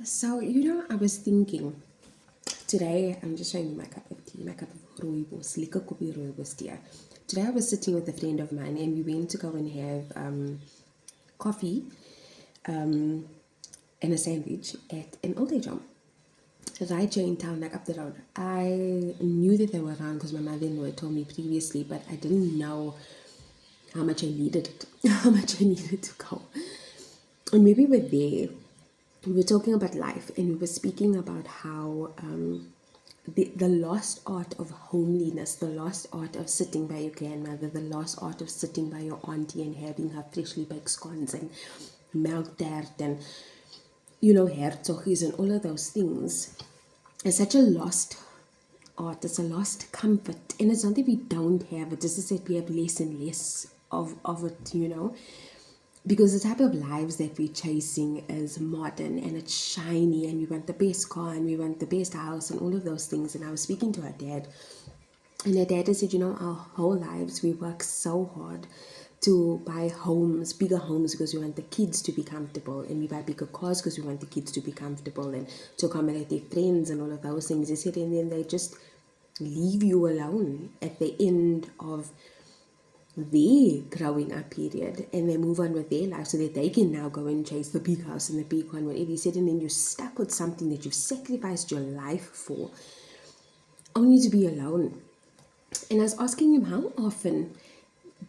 So, I was thinking today, I'm just showing you my cup of tea, my cup of rooibos, liquor kopi rooibos tea. Today, I was sitting with a friend of mine and we went to go and have coffee and a sandwich at an old age home. Right here in town, like up the road. I knew that they were around because my mother-in-law had told me previously, but I didn't know how much I needed it, how much I needed to go. And maybe we're there. We were talking about life and we were speaking about how the lost art of homeliness, the lost art of sitting by your grandmother, the lost art of sitting by your auntie and having her freshly baked scones and milk tart and hertoggies and all of those things is such a lost art. It's a lost comfort, and it's not that we don't have it, it's just that we have less and less of it. Because the type of lives that we're chasing is modern and it's shiny, and we want the best car and we want the best house and all of those things. And I was speaking to her dad, and her dad said, our whole lives we work so hard to buy homes, bigger homes, because we want the kids to be comfortable, and we buy bigger cars because we want the kids to be comfortable and to accommodate their friends and all of those things. He said, and then they just leave you alone at the end of their growing up period, and they move on with their life so that they can now go and chase the big house and the big one, whatever. He said, and then you're stuck with something that you've sacrificed your life for, only to be alone. And I was asking him, how often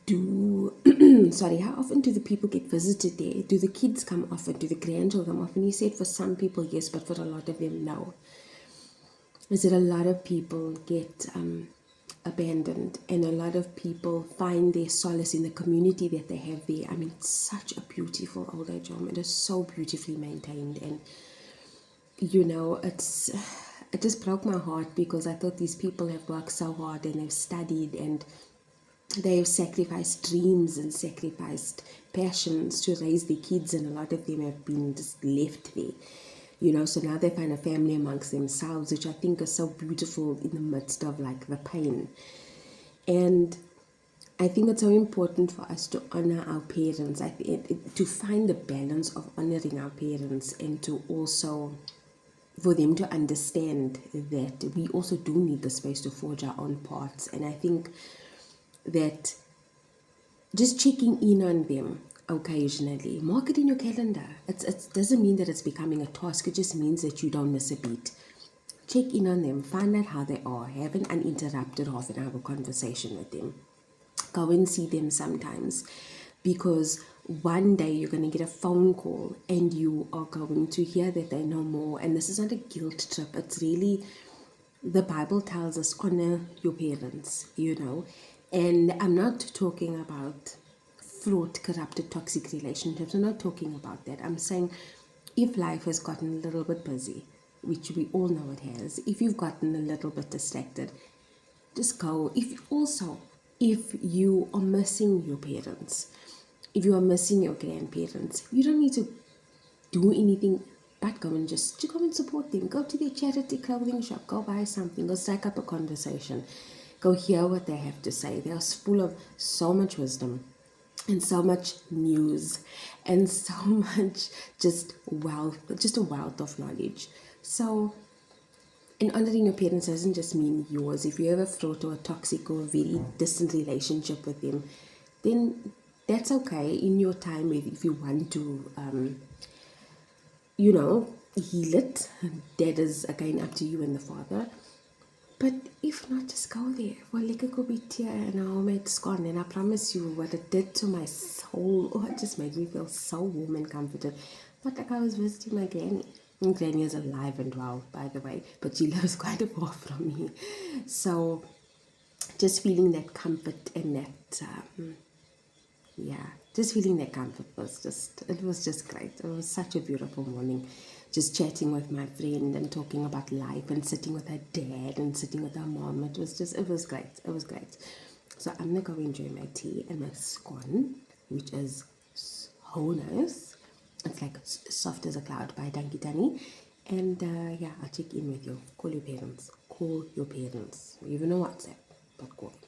do how often do the people get visited there? Do the kids come often? Do the grandchildren come often? He said for some people yes, but for a lot of them no. Is that a lot of people get abandoned, and a lot of people find their solace in the community that they have there. I mean, it's such a beautiful old age home. It is so beautifully maintained, and it just broke my heart because I thought these people have worked so hard and they've studied and they have sacrificed dreams and sacrificed passions to raise their kids, and a lot of them have been just left there. So now they find a family amongst themselves, which I think is so beautiful in the midst of like the pain. And I think it's so important for us to honor our parents. To find the balance of honoring our parents, and to also for them to understand that we also do need the space to forge our own paths. And I think that just checking in on them occasionally, mark it in your calendar. It doesn't mean that it's becoming a task, it just means that you don't miss a beat. Check in on them, find out how they are, have an uninterrupted half an hour conversation with them. Go and see them sometimes, because one day you're going to get a phone call and you are going to hear that they know more. And this is not a guilt trip, it's really, the Bible tells us, honor your parents, and I'm not talking about fraught, corrupted, toxic relationships. I'm not talking about that. I'm saying if life has gotten a little bit busy, which we all know it has, if you've gotten a little bit distracted, just go. If you are missing your parents, if you are missing your grandparents, you don't need to do anything but go and just go and support them. Go to their charity clothing shop, go buy something, go strike up a conversation, go hear what they have to say. They are full of so much wisdom and so much news and so much just a wealth of knowledge. So, and honoring your parents doesn't just mean yours. If you have a fraught or a toxic or a very distant relationship with them, then that's okay in your time. If you want to heal it, that is again up to you and the Father. But if not, just go there. Well, like could be tear and now it's gone. And I promise you, what it did to my soul, it just made me feel so warm and comforted. Not like I was visiting my granny. And granny is alive and well, by the way, but she lives quite far from me. So just feeling that comfort and that just feeling that comfort was just great. It was such a beautiful morning, just chatting with my friend and talking about life and sitting with her dad and sitting with her mom. It was great. So I'm gonna go enjoy my tea and my scone, which is so nice. It's like soft as a cloud by Danky Tani. And I'll check in with you. Call your parents. You even know WhatsApp, but call them.